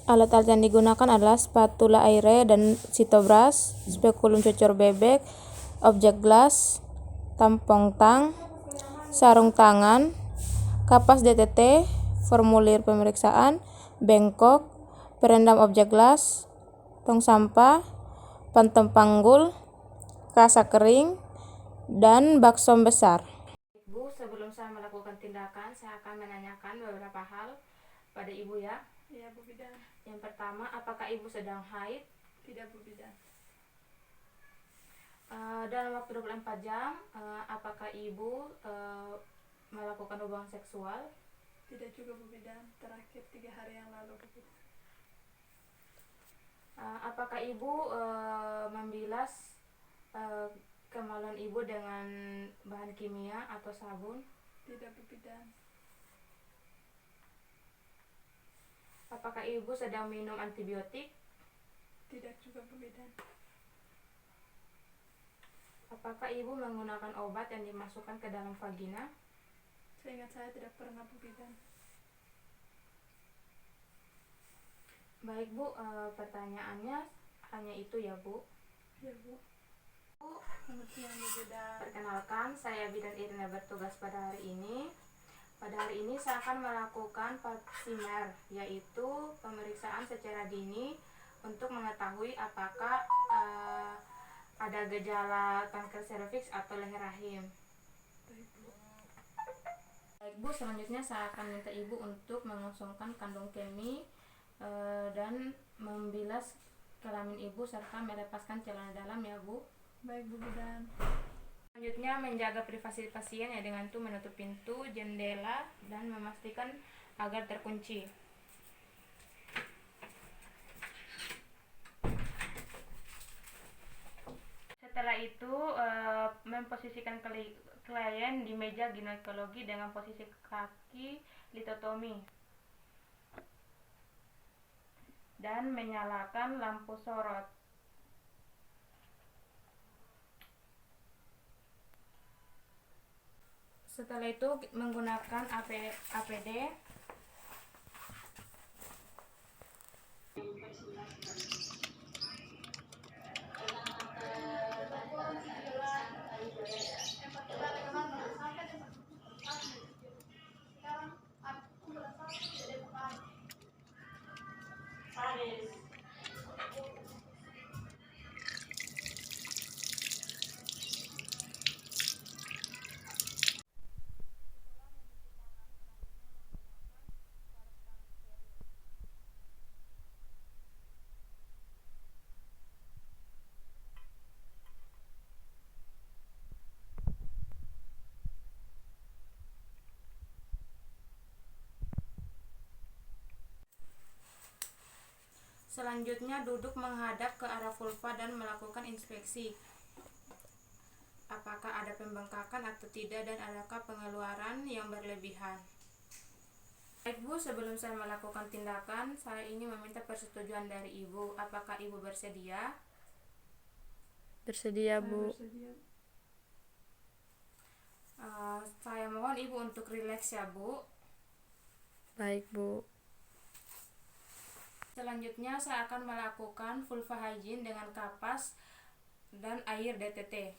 Alat-alat yang digunakan adalah spatula aire dan sitobras, spekulum cucur bebek, objek gelas, tampong tang, sarung tangan, kapas DTT, formulir pemeriksaan, bengkok, perendam objek gelas, tong sampah, pantem panggul, kasa kering, dan baksom besar. Bu, sebelum saya melakukan tindakan, saya akan menanyakan beberapa hal pada Ibu ya. Iya, Bu Bidan. Yang pertama, apakah Ibu sedang haid? Tidak, Bu Bidan. Dalam waktu 24 jam, apakah Ibu melakukan hubungan seksual? Tidak juga, Bu Bidan. Terakhir 3 hari yang lalu, Bu Bidan. Apakah Ibu membilas kemaluan Ibu dengan bahan kimia atau sabun? Tidak, Bu Bidan. Apakah Ibu sedang minum antibiotik? Tidak juga, Bu Bidan. Apakah Ibu menggunakan obat yang dimasukkan ke dalam vagina? Seingat saya tidak pernah, Bu Bidan. Baik Bu, pertanyaannya hanya itu ya Bu. Ya, Bu. Selamat siang, Bu Bidan. Perkenalkan, saya Bidan Irina bertugas pada hari ini. Pada hari ini saya akan melakukan pap smear, yaitu pemeriksaan secara dini untuk mengetahui apakah ada gejala kanker serviks atau leher rahim. Baik, Bu. Baik Bu, selanjutnya saya akan minta Ibu untuk mengosongkan kandung kemih dan membilas kelamin Ibu serta melepaskan celana dalam ya Bu. Baik, Bu Bidan. Selanjutnya menjaga privasi pasien ya dengan itu menutup pintu, jendela dan memastikan agar terkunci. Setelah itu memposisikan klien di meja ginekologi dengan posisi kaki litotomi dan menyalakan lampu sorot. Setelah itu menggunakan APD. Selanjutnya duduk menghadap ke arah vulva dan melakukan inspeksi. Apakah ada pembengkakan atau tidak dan adakah pengeluaran yang berlebihan. Baik Bu, sebelum saya melakukan tindakan, saya ingin meminta persetujuan dari Ibu. Apakah Ibu bersedia? Bersedia, Bu. Bersedia. Saya mohon Ibu untuk rileks ya Bu. Baik, Bu. Selanjutnya saya akan melakukan vulva hygiene dengan kapas dan air DTT.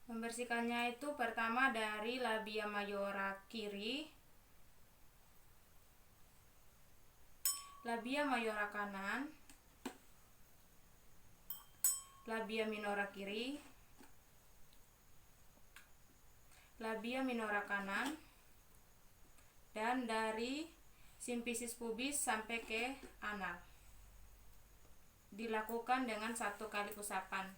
Membersihkannya itu pertama dari labia majora kiri, labia majora kanan, labia minora kiri, labia minora kanan, dan dari simfisis pubis sampai ke anal. Dilakukan dengan 1 kali usapan.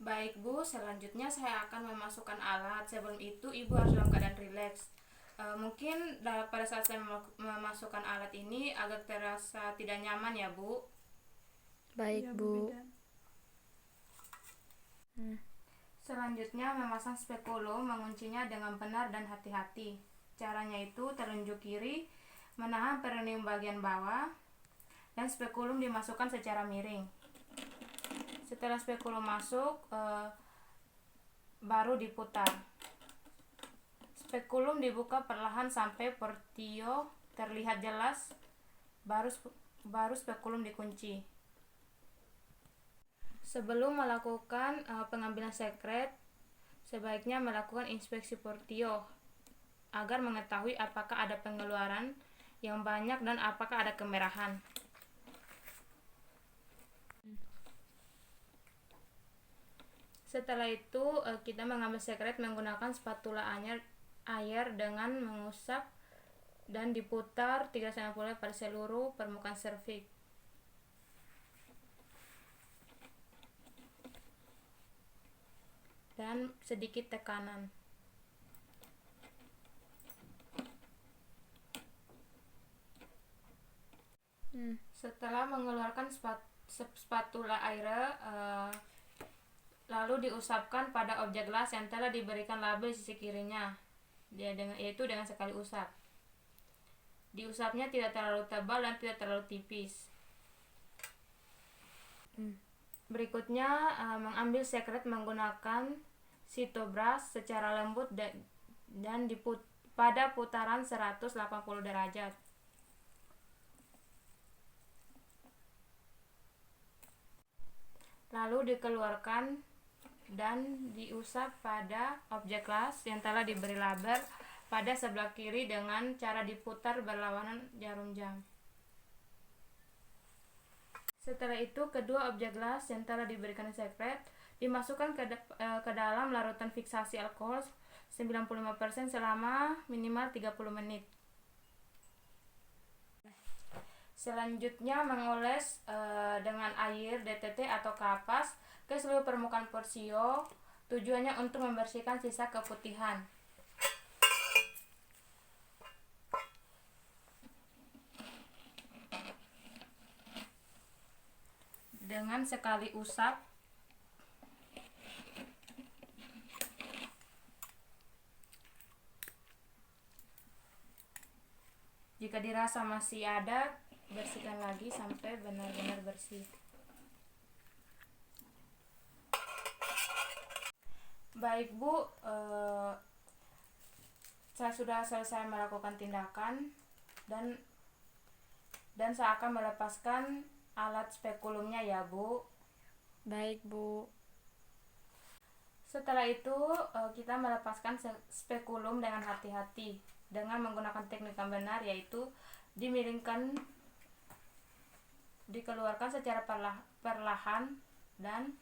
Baik Bu, selanjutnya saya akan memasukkan alat. Sebelum itu Ibu harus dalam keadaan rileks. Mungkin pada saat saya memasukkan alat ini agak terasa tidak nyaman ya Bu. Baik, Ya, Bu. Bidan. Selanjutnya memasang spekulum, menguncinya dengan benar dan hati-hati. Caranya itu telunjuk kiri menahan perineum bagian bawah dan spekulum dimasukkan secara miring. Setelah spekulum masuk, baru diputar. Spekulum dibuka perlahan sampai portio terlihat jelas, baru spekulum dikunci. Sebelum melakukan pengambilan sekret, sebaiknya melakukan inspeksi portio agar mengetahui apakah ada pengeluaran yang banyak dan apakah ada kemerahan. Setelah itu kita mengambil sekret menggunakan spatula air dengan mengusap dan diputar 360 pada seluruh permukaan serviks. Dan sedikit tekanan. Setelah mengeluarkan spatula air, lalu diusapkan pada objek gelas yang telah diberikan label di sisi kirinya, yaitu dengan sekali usap. Diusapnya tidak terlalu tebal dan tidak terlalu tipis. Berikutnya mengambil sekret menggunakan sitobras secara lembut dan pada putaran 180 derajat. Lalu dikeluarkan dan diusap pada objek gelas yang telah diberi label pada sebelah kiri dengan cara diputar berlawanan jarum jam. Setelah itu, kedua objek gelas yang telah diberikan sekret dimasukkan ke dalam larutan fiksasi alkohol 95% selama minimal 30 menit. Selanjutnya mengoles dengan air DTT atau kapas ke seluruh permukaan portio, tujuannya untuk membersihkan sisa keputihan. Dengan sekali usap, jika dirasa masih ada, bersihkan lagi sampai benar-benar bersih. Baik Bu, saya sudah selesai melakukan tindakan dan saya akan melepaskan alat spekulumnya ya Bu. Baik Bu. Setelah itu kita melepaskan spekulum dengan hati-hati dengan menggunakan teknik yang benar, yaitu dimiringkan, dikeluarkan secara perlahan dan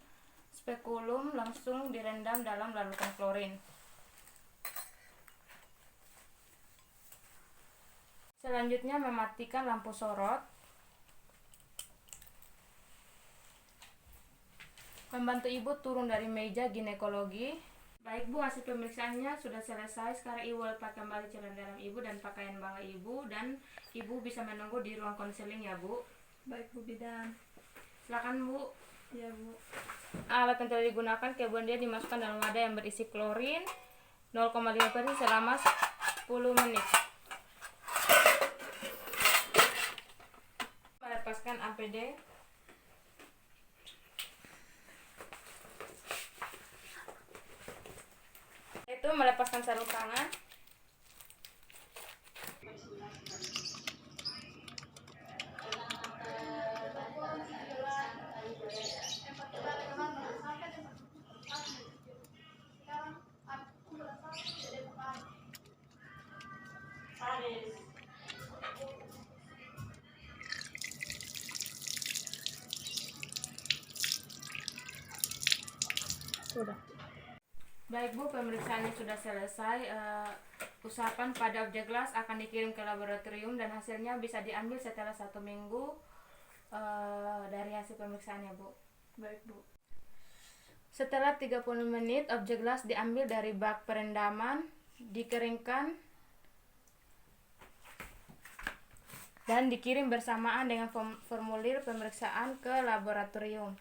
spekulum langsung direndam dalam larutan klorin. Selanjutnya mematikan lampu sorot. Membantu ibu turun dari meja ginekologi. Baik Bu, hasil pemeriksaannya sudah selesai. Sekarang ibu lepas kembali celana dalam ibu dan pakaian bawah ibu, dan ibu bisa menunggu di ruang konseling ya Bu. Baik Bu Bidan. Silakan Bu. Ya Bu. Alat yang telah digunakan kemudian dimasukkan dalam wadah yang berisi klorin 0,5% selama 10 menit. Melepaskan APD. Itu melepaskan sarung tangan. Sudah. Baik Bu, pemeriksaannya sudah selesai. Usapan pada objek gelas akan dikirim ke laboratorium dan hasilnya bisa diambil setelah 1 minggu dari hasil pemeriksaannya Bu. Baik Bu. Setelah 30 menit, objek gelas diambil dari bak perendaman, dikeringkan, dan dikirim bersamaan dengan formulir pemeriksaan ke laboratorium.